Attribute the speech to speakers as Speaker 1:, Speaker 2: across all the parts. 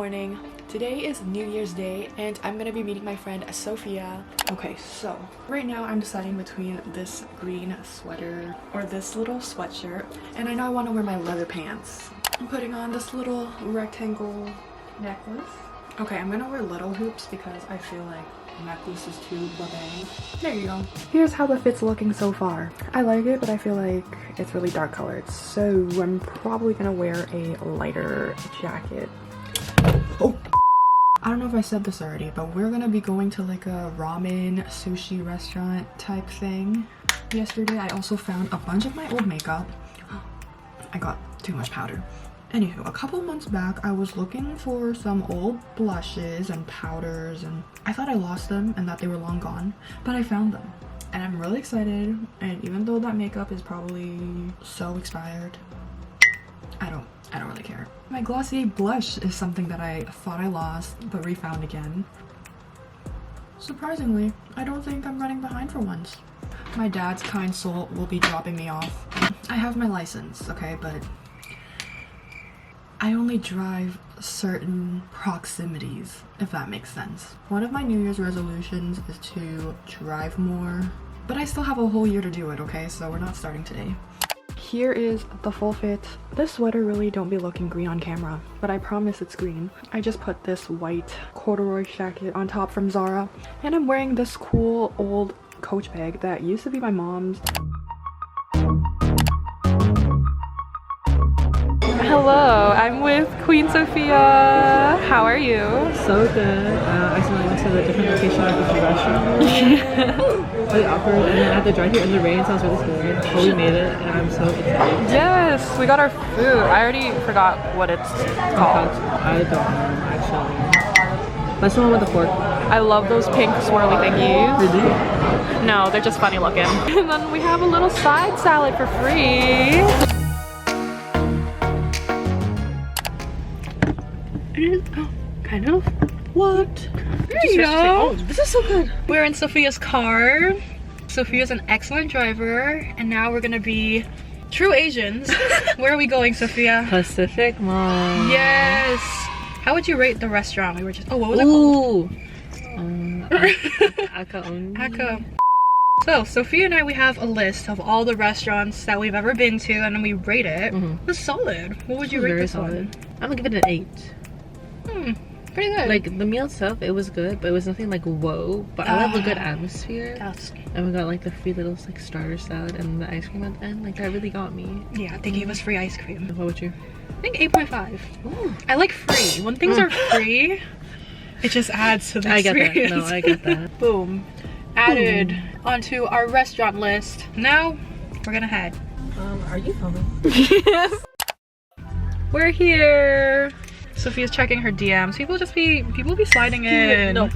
Speaker 1: morning. Today is New Year's Day and I'm gonna be meeting my friend Sophia. Okay, so right now I'm deciding between this green sweater or this little sweatshirt, and I know I want to wear my leather pants. I'm putting on this little rectangle necklace. Okay, I'm gonna wear little hoops because I feel like necklace is too bang. There you go. Here's how the fit's looking so far. I like it, but I feel like it's really dark colored, so I'm probably gonna wear a lighter jacket. Oh! I don't know if I said this already, but we're gonna be going to like a ramen sushi restaurant type thing. Yesterday I also found a bunch of my old makeup. I got too much powder. Anywho, a couple months back, I was looking for some old blushes and powders, and I thought I lost them and that they were long gone, but I found them. And I'm really excited, and even though that makeup is probably so expired, I don't really care. My Glossier blush is something that I thought I lost, but refound again. Surprisingly, I don't think I'm running behind for once. My dad's kind soul will be dropping me off. I have my license, okay, but I only drive certain proximities, if that makes sense. One of my New Year's resolutions is to drive more, but I still have a whole year to do it, okay? So we're not starting today. Here is the full fit. This sweater really don't be looking green on camera, but I promise it's green. I just put this white corduroy jacket on top from Zara, and I'm wearing this cool old Coach bag that used to be my mom's. Hello, I'm with Queen Sophia. How are you?
Speaker 2: So good. I accidentally went to the different location of the restaurant. Really awkward, and then I had to drive here in the rain, so I was really scared. But we made it, and I'm so excited.
Speaker 1: Yes, we got our food. I already forgot what it's called.
Speaker 2: I don't know, actually. That's the one with the fork.
Speaker 1: I love those pink swirly thingies.
Speaker 2: Really?
Speaker 1: No, they're just funny looking. And then we have a little side salad for free. Kind of. What? There you go.
Speaker 2: Oh, this is so good.
Speaker 1: We're in Sophia's car. Sophia's an excellent driver, and now we're gonna be true Asians. Where are we going, Sophia?
Speaker 2: Pacific Mall.
Speaker 1: Yes. How would you rate the restaurant? We were just. Oh, what was it called? Aka. So Sophia and I, we have a list of all the restaurants that we've ever been to, and then we rate it. It's solid. What would you rate this one?
Speaker 2: I'm gonna give it an 8.
Speaker 1: Pretty good.
Speaker 2: Like the meal itself, it was good, but it was nothing like whoa. But I love a good atmosphere.
Speaker 1: Yes.
Speaker 2: And we got like the free little like starter salad and the ice cream at the end. Like that really got me.
Speaker 1: Yeah, they gave us free ice cream.
Speaker 2: What would you?
Speaker 1: I think 8.5. I like free. When things are free, it just adds to the experience.
Speaker 2: I get that. No, I get that.
Speaker 1: Boom. Added onto our restaurant list. Now we're gonna head.
Speaker 2: Are you filming?
Speaker 1: Yes. We're here. Sophia's checking her DMs. People be sliding in.
Speaker 2: No,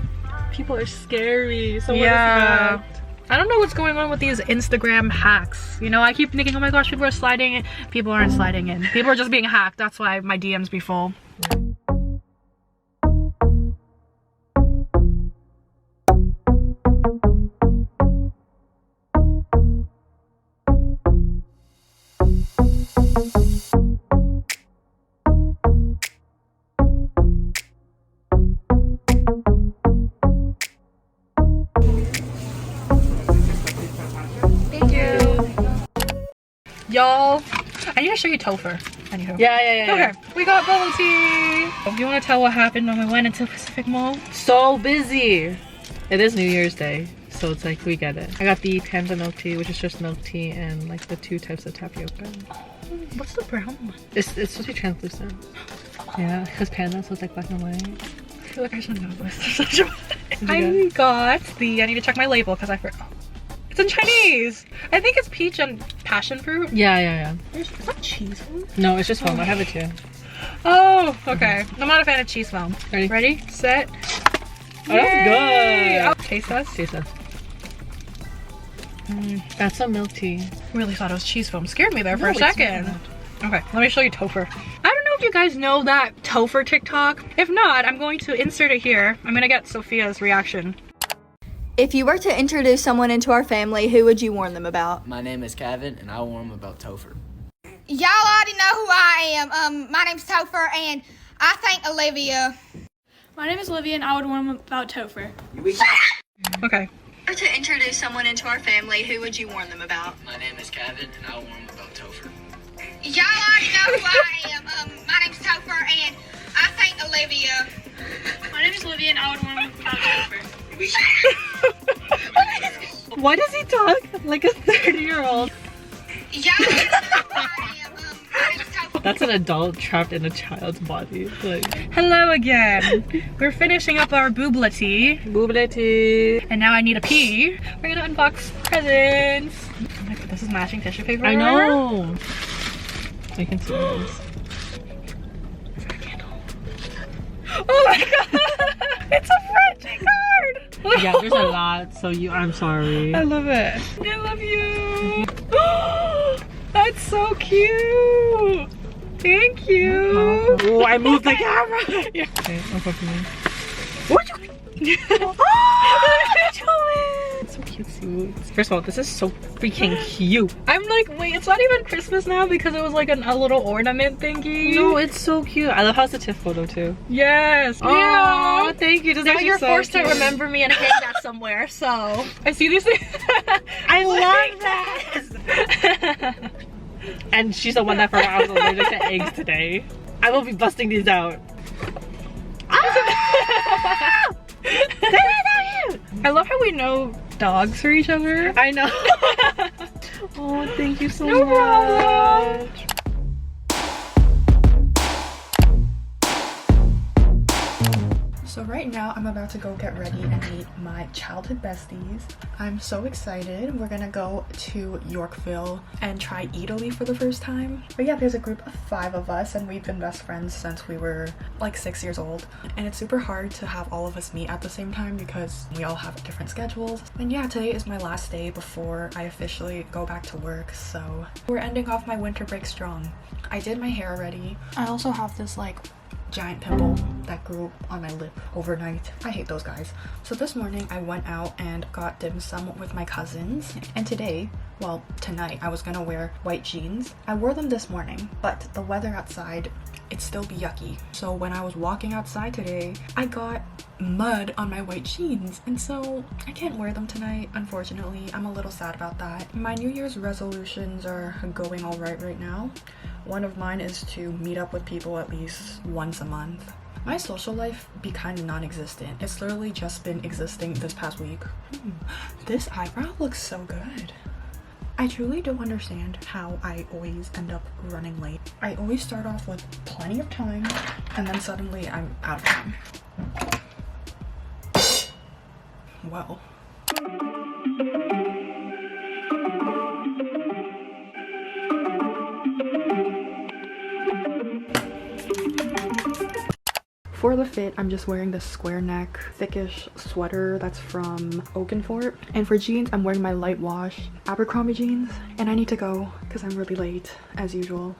Speaker 2: people are scary. So
Speaker 1: yeah. I don't know what's going on with these Instagram hacks. You know, I keep thinking, oh my gosh, people are sliding in. People aren't sliding in. People are just being hacked. That's why my DMs be full. Y'all, I need to show you Topher. Anywho.
Speaker 2: Yeah.
Speaker 1: Okay, we got bubble tea. Do you want to tell what happened when we went into Pacific Mall?
Speaker 2: So busy. It is New Year's Day, so it's like we get it. I got the panda milk tea, which is just milk tea and like the 2 types of tapioca.
Speaker 1: What's the brown one?
Speaker 2: It's supposed to be translucent. Yeah, because panda, so it's like black and white.
Speaker 1: I feel like I should know this. I got the. I need to check my label because I forgot. It's in Chinese. I think it's peach and passion fruit.
Speaker 2: Yeah.
Speaker 1: Is that cheese foam?
Speaker 2: No, it's just foam. I have it too.
Speaker 1: Oh, okay. I'm not a fan of cheese foam.
Speaker 2: Ready?
Speaker 1: Set.
Speaker 2: Oh, that's good.
Speaker 1: Oh, taste test.
Speaker 2: Taste test. That's some milk tea.
Speaker 1: Really thought it was cheese foam. Scared me there for a second. Okay, let me show you Topher. I don't know if you guys know that Topher TikTok. If not, I'm going to insert it here. I'm gonna get Sophia's reaction.
Speaker 3: If you were to introduce someone into our family, who would you warn them about?
Speaker 4: My name is Kevin, and I'll warn them about Topher.
Speaker 5: Y'all already know who I am. My name's Topher, and
Speaker 3: I think Olivia.
Speaker 4: My name is Olivia and I would warn them about Topher.
Speaker 1: Okay.
Speaker 3: To introduce someone into our family, who would you warn them about?
Speaker 5: My name is Kevin, and I'll warn about Topher.
Speaker 3: Y'all already know who I am. My name's Topher, and I think Olivia.
Speaker 4: My name is Olivia and I would warn them about Topher.
Speaker 2: Why does he talk like a 30-year-old?
Speaker 3: Y'all already know who I am. My name's Topher.
Speaker 2: That's an adult trapped in a child's body. Like, hello again. We're finishing up our boobla tea. Boobla tea.
Speaker 1: And now I need a pee. We're gonna unbox presents. Oh my god, this is matching tissue paper.
Speaker 2: I know. I can see this.
Speaker 1: Is that a candle? Oh my god! It's a Frenchie card!
Speaker 2: Yeah, there's a lot, so I'm sorry.
Speaker 1: I love it. I love you. That's so cute. Thank you.
Speaker 2: Oh, I moved the camera.
Speaker 1: Yeah.
Speaker 2: Okay, I'm fucking.
Speaker 1: It's so cute.
Speaker 2: First of all, this is so freaking cute.
Speaker 1: I'm like, wait, it's not even Christmas now because it was like a little ornament thingy.
Speaker 2: No, it's so cute. I love how it's a TIFF photo too.
Speaker 1: Yes.
Speaker 2: Oh,
Speaker 1: Yeah.
Speaker 2: thank you. This
Speaker 1: Now
Speaker 2: is
Speaker 1: you're
Speaker 2: so
Speaker 1: forced
Speaker 2: cute.
Speaker 1: to remember me and hang that somewhere. So I see these things.
Speaker 2: I love that. And she's the one that forgot I was allergic to eggs today. I will be busting these out.
Speaker 1: I love how we know dogs for each other.
Speaker 2: I know. Oh, thank you so
Speaker 1: No
Speaker 2: much.
Speaker 1: problem. So right now I'm about to go get ready and meet my childhood besties. I'm so excited. We're gonna go to Yorkville and try Eataly for the first time. But yeah, there's a group of 5 of us and we've been best friends since we were like 6 years old. And it's super hard to have all of us meet at the same time because we all have different schedules. And yeah, today is my last day before I officially go back to work. So we're ending off my winter break strong. I did my hair already. I also have this like giant pimple that grew on my lip overnight. I hate those guys. So this morning I went out and got dim sum with my cousins, and today, well tonight, I was gonna wear white jeans. I wore them this morning, but the weather outside, it'd still be yucky. So when I was walking outside today, I got mud on my white jeans, and so I can't wear them tonight, unfortunately. I'm a little sad about that. My New Year's resolutions are going all right now. One of mine is to meet up with people at least once a month. My social life be kind of non-existent. It's literally just been existing this past week. This eyebrow looks so good. I truly don't understand how I always end up running late. I always start off with plenty of time and then suddenly I'm out of time. Well. For the fit, I'm just wearing this square neck, thickish sweater that's from Oakenfort. And for jeans, I'm wearing my light wash Abercrombie jeans. And I need to go because I'm really late, as usual.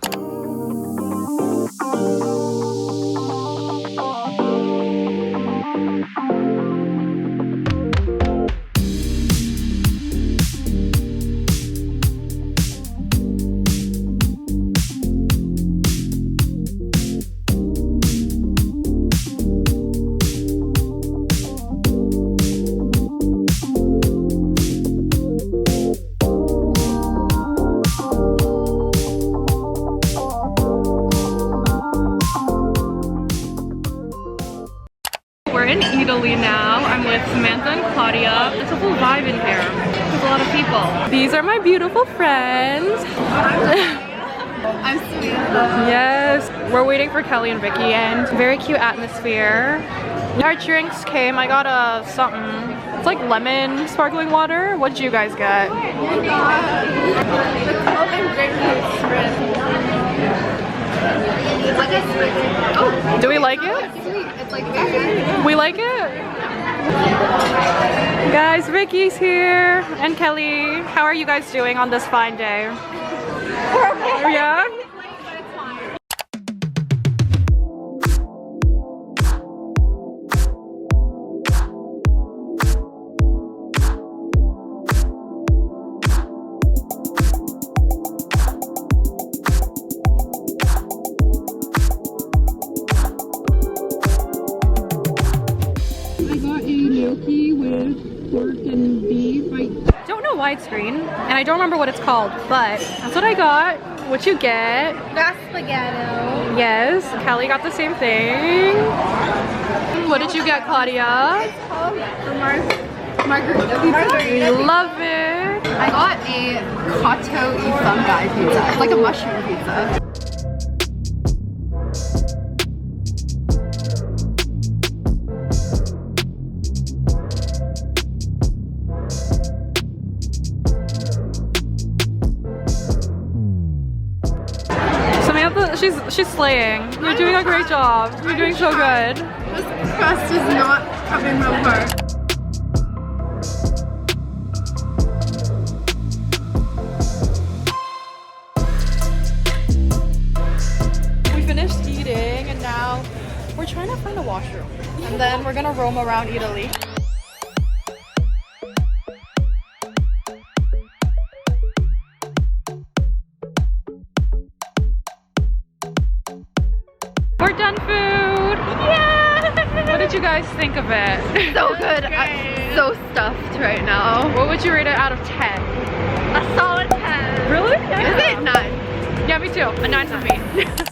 Speaker 1: We're in Eataly now. I'm with Samantha and Claudia. It's a full vibe in here. There's a lot of people. These are my beautiful friends.
Speaker 6: I'm Samantha.
Speaker 1: Yes, we're waiting for Kelly and Vicky, and very cute atmosphere. Our drinks came. I got a something. It's like lemon sparkling water. What did you guys get?
Speaker 6: I got the Coke and grapefruit spread. It's like a spread. Oh,
Speaker 1: Do we like it?
Speaker 6: it's sweet. It's like very.
Speaker 1: We like it? Guys, Vicky's here and Kelly. How are you guys doing on this fine day? Yeah?
Speaker 2: I got a gnocchi with pork and beef. I
Speaker 7: don't know why it's green, and I don't remember what it's called, but that's what I got. What you get?
Speaker 6: Got spaghetti.
Speaker 7: Yes, Kelly got the same thing. What did you get, Claudia?
Speaker 6: Margarita.
Speaker 7: Love it.
Speaker 6: I got a cotto e fungi pizza. It's like a mushroom pizza.
Speaker 7: She's slaying. You're doing a great job. You're doing so good.
Speaker 6: This crust is not coming apart.
Speaker 7: We finished eating and now we're trying to find a washroom. And then we're gonna roam around Eataly. We're done food! Yeah! What did you guys think of it?
Speaker 6: So good. I'm so stuffed right now.
Speaker 7: What would you rate it out of 10?
Speaker 6: A solid 10.
Speaker 7: Really?
Speaker 6: Is it 9?
Speaker 7: Yeah, me too. A 9 for me.